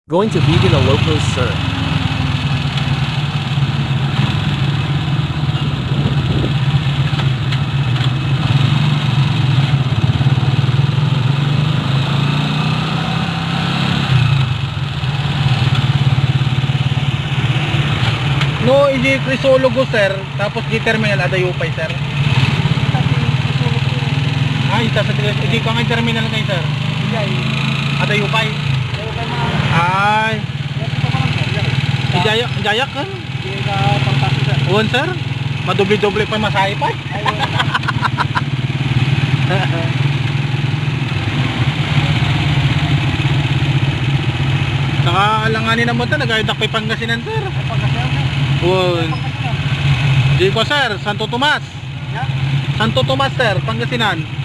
Going to Viva Locos, sir. No, hindi Crisologo sir, tapos di terminal Adayupay sir. Ay, isa sa hindi ko nga terminal ngayon sir. Adayupay. Ay. Jayak kan? Uwan sir. Madubli-dubli pa masahe pa. Nakaalanganin naman ito, nag-ayodak pa Pangasinan sir. Uwan. Di ko sir, Santo Tomas. Santo Tomas sir, Pangasinan.